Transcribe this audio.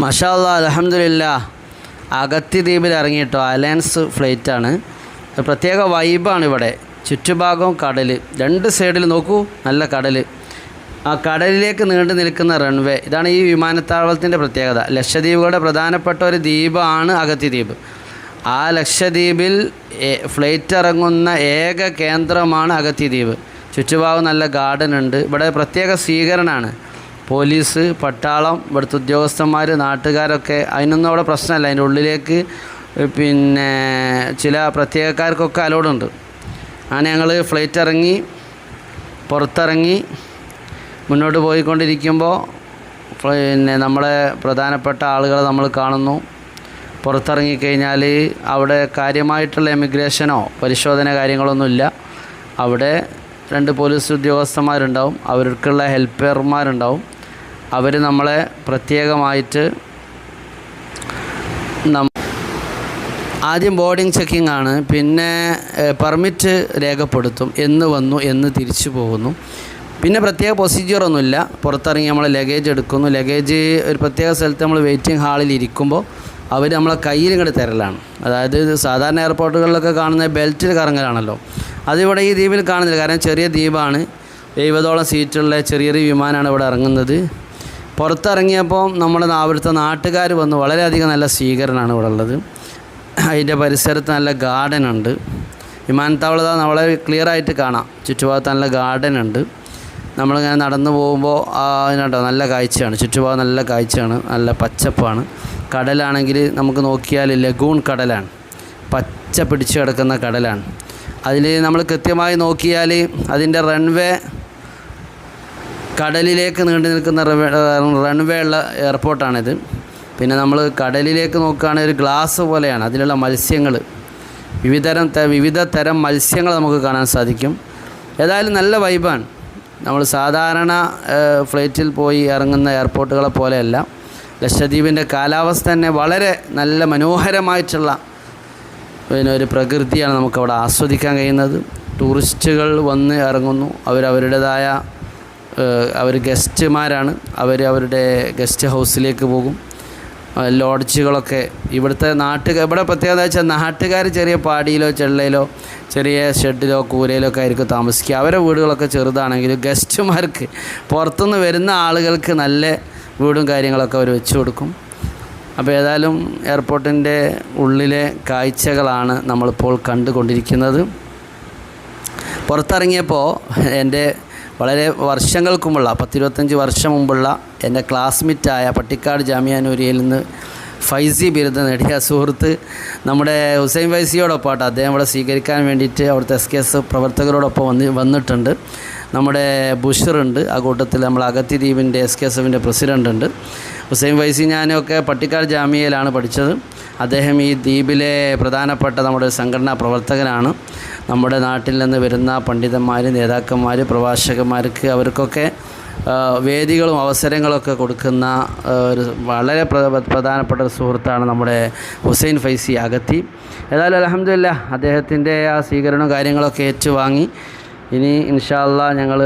മാഷാ അല്ലാഹ് അൽഹംദുലില്ലാഹ്. അഗത്തി ദ്വീപിൽ ഇറങ്ങിയിട്ടോ അലയൻസ് ഫ്ലൈറ്റാണ്. പ്രത്യേക വൈബാണ് ഇവിടെ. ചുറ്റുഭാഗവും കടൽ, രണ്ട് സൈഡിൽ നോക്കൂ, നല്ല കടൽ. ആ കടലിലേക്ക് നീണ്ടു നിൽക്കുന്ന റൺവേ, ഇതാണ് ഈ വിമാനത്താവളത്തിൻ്റെ പ്രത്യേകത. ലക്ഷദ്വീപുകളുടെ പ്രധാനപ്പെട്ട ഒരു ദ്വീപാണ് അഗത്തി ദ്വീപ്. ആ ലക്ഷദ്വീപിൽ ഫ്ലൈറ്റ് ഇറങ്ങുന്ന ഏക കേന്ദ്രമാണ് അഗത്തി ദ്വീപ്. ചുറ്റുഭാഗം നല്ല ഗാർഡൻ ഉണ്ട്. ഇവിടെ പ്രത്യേക സ്വീകരണമാണ്. പോലീസ്, പട്ടാളം, ഇവിടുത്തെ ഉദ്യോഗസ്ഥന്മാർ, നാട്ടുകാരൊക്കെ, അതിനൊന്നും അവിടെ പ്രശ്നമല്ല. അതിൻ്റെ ഉള്ളിലേക്ക് പിന്നെ ചില പ്രത്യേകക്കാർക്കൊക്കെ അലോഡുണ്ട്. അങ്ങനെ ഞങ്ങൾ ഫ്ലൈറ്റ് ഇറങ്ങി പുറത്തിറങ്ങി മുന്നോട്ട് പോയിക്കൊണ്ടിരിക്കുമ്പോൾ പിന്നെ നമ്മളെ പ്രധാനപ്പെട്ട ആളുകളെ നമ്മൾ കാണുന്നു. പുറത്തിറങ്ങിക്കഴിഞ്ഞാൽ അവിടെ കാര്യമായിട്ടുള്ള എമിഗ്രേഷനോ പരിശോധന കാര്യങ്ങളൊന്നുമില്ല. അവിടെ 2 പോലീസ് ഉദ്യോഗസ്ഥന്മാരുണ്ടാവും, അവർക്കുള്ള ഹെൽപ്പർമാരുണ്ടാവും. അവർ നമ്മളെ പ്രത്യേകമായിട്ട് ആദ്യം ബോർഡിംഗ് ചെക്കിംഗ് ആണ്, പിന്നെ പെർമിറ്റ് രേഖപ്പെടുത്തും, എന്ന് വന്നു എന്ന് തിരിച്ചു പോകുന്നു. പിന്നെ പ്രത്യേക പ്രൊസീജിയറൊന്നുമില്ല. പുറത്തിറങ്ങി നമ്മൾ ലഗേജ് എടുക്കുന്നു. ലഗേജ് ഒരു പ്രത്യേക സ്ഥലത്ത് നമ്മൾ വെയിറ്റിംഗ് ഹാളിൽ ഇരിക്കുമ്പോൾ അവർ നമ്മളെ കയ്യിൽ ഇങ്ങോട്ട് തരലാണ്. അതായത് സാധാരണ എയർപോർട്ടുകളിലൊക്കെ കാണുന്ന ബെൽറ്റിൽ കറങ്ങലാണല്ലോ, അതിവിടെ ഈ ദ്വീപിൽ കാണുന്നില്ല. കാരണം ചെറിയ ദ്വീപാണ്, 70ഓളം സീറ്റുള്ള ചെറിയൊരു വിമാനമാണ് ഇവിടെ ഇറങ്ങുന്നത്. പുറത്തിറങ്ങിയപ്പോൾ നമ്മുടെ അവിടുത്തെ നാട്ടുകാർ വന്നു. വളരെയധികം നല്ല സ്വീകരണമാണ് ഇവിടെ ഉള്ളത്. അതിൻ്റെ പരിസരത്ത് നല്ല ഗാർഡൻ ഉണ്ട്. വിമാനത്താവളം നമ്മളെ ക്ലിയറായിട്ട് കാണാം. ചുറ്റുഭാഗത്ത് നല്ല ഗാർഡൻ ഉണ്ട്. നമ്മളിങ്ങനെ നടന്നു പോകുമ്പോൾ അതിനുണ്ടോ നല്ല കാഴ്ചയാണ്. ചുറ്റുഭാഗം നല്ല കാഴ്ചയാണ്, നല്ല പച്ചപ്പാണ്. കടലാണെങ്കിൽ നമുക്ക് നോക്കിയാൽ ലഗൂൺ കടലാണ്, പച്ച പിടിച്ച് കിടക്കുന്ന കടലാണ്. അതിൽ നമ്മൾ കൃത്യമായി നോക്കിയാൽ അതിൻ്റെ റൺവേ, കടലിലേക്ക് നീണ്ടു നിൽക്കുന്ന റൺവേ ഉള്ള എയർപോർട്ടാണിത്. പിന്നെ നമ്മൾ കടലിലേക്ക് നോക്കുകയാണെങ്കിൽ ഒരു ഗ്ലാസ് പോലെയാണ്. അതിലുള്ള മത്സ്യങ്ങൾ, വിവിധ തരം മത്സ്യങ്ങൾ നമുക്ക് കാണാൻ സാധിക്കും. ഏതായാലും നല്ല വൈബാണ്. നമ്മൾ സാധാരണ ഫ്ലൈറ്റിൽ പോയി ഇറങ്ങുന്ന എയർപോർട്ടുകളെ പോലെയല്ല. ലക്ഷദ്വീപിൻ്റെ കാലാവസ്ഥ തന്നെ വളരെ നല്ല മനോഹരമായിട്ടുള്ള ഒരു പ്രകൃതിയാണ് നമുക്കവിടെ ആസ്വദിക്കാൻ കഴിയുന്നത്. ടൂറിസ്റ്റുകൾ വന്ന് ഇറങ്ങുന്നു. അവരവരുടേതായ അവർ ഗസ്റ്റുമാരാണ്. അവരുടെ ഗസ്റ്റ് ഹൗസിലേക്ക് പോകും. ലോഡ്ജുകളൊക്കെ ഇവിടുത്തെ ഇവിടെ പ്രത്യേകത വെച്ചാൽ നാട്ടുകാർ ചെറിയ പാടിയിലോ ചെള്ളയിലോ ചെറിയ ഷെഡിലോ കൂരയിലോ ഒക്കെ ആയിരിക്കും താമസിക്കുക. അവരുടെ വീടുകളൊക്കെ ചെറുതാണെങ്കിലും ഗസ്റ്റുമാർക്ക്, പുറത്തുനിന്ന് വരുന്ന ആളുകൾക്ക് നല്ല വീടും കാര്യങ്ങളൊക്കെ അവർ വെച്ച് കൊടുക്കും. അപ്പോൾ ഏതായാലും എയർപോർട്ടിൻ്റെ ഉള്ളിലെ കാഴ്ചകളാണ് നമ്മളിപ്പോൾ കണ്ടുകൊണ്ടിരിക്കുന്നത്. പുറത്തിറങ്ങിയപ്പോൾ എൻ്റെ വളരെ വർഷങ്ങൾക്ക് മുമ്പുള്ള 10-25 വർഷം മുമ്പുള്ള എൻ്റെ ക്ലാസ്മേറ്റായ പട്ടിക്കാട് ജാമിയ നൂരിയയിൽ നിന്ന് ഫൈസി ബിരുദം നേടിയ സുഹൃത്ത് നമ്മുടെ ഹുസൈൻ ഫൈസിയോടൊപ്പമായിട്ട് അദ്ദേഹം ഇവിടെ സ്വീകരിക്കാൻ വേണ്ടിയിട്ട് അവിടുത്തെ SKS പ്രവർത്തകരോടൊപ്പം വന്നിട്ടുണ്ട്. നമ്മുടെ ബുഷറുണ്ട് ആ കൂട്ടത്തിൽ. നമ്മൾ അഗത്തി ദ്വീപിൻ്റെ SKSFൻ്റെ പ്രസിഡൻ്റ് ഉണ്ട്. ഹുസൈൻ ഫൈസി ഞാനൊക്കെ പട്ടിക്കാട് ജാമിയയിലാണ് പഠിച്ചത്. അദ്ദേഹം ഈ ദ്വീപിലെ പ്രധാനപ്പെട്ട നമ്മുടെ സംഘടനാ പ്രവർത്തകനാണ്. നമ്മുടെ നാട്ടിൽ നിന്ന് വരുന്ന പണ്ഡിതന്മാർ, നേതാക്കന്മാർ, പ്രഭാഷകന്മാർക്ക് അവർക്കൊക്കെ വേദികളും അവസരങ്ങളൊക്കെ കൊടുക്കുന്ന ഒരു വളരെ പ്രധാനപ്പെട്ട ഒരു സുഹൃത്താണ് നമ്മുടെ ഹുസൈൻ ഫൈസി അഗത്തി. ഏതായാലും അൽഹംദുലില്ലാഹ് അദ്ദേഹത്തിൻ്റെ ആ സ്വീകരണവും കാര്യങ്ങളൊക്കെ ഏറ്റുവാങ്ങി ഇനി ഇൻഷാ അല്ലാഹ് ഞങ്ങൾ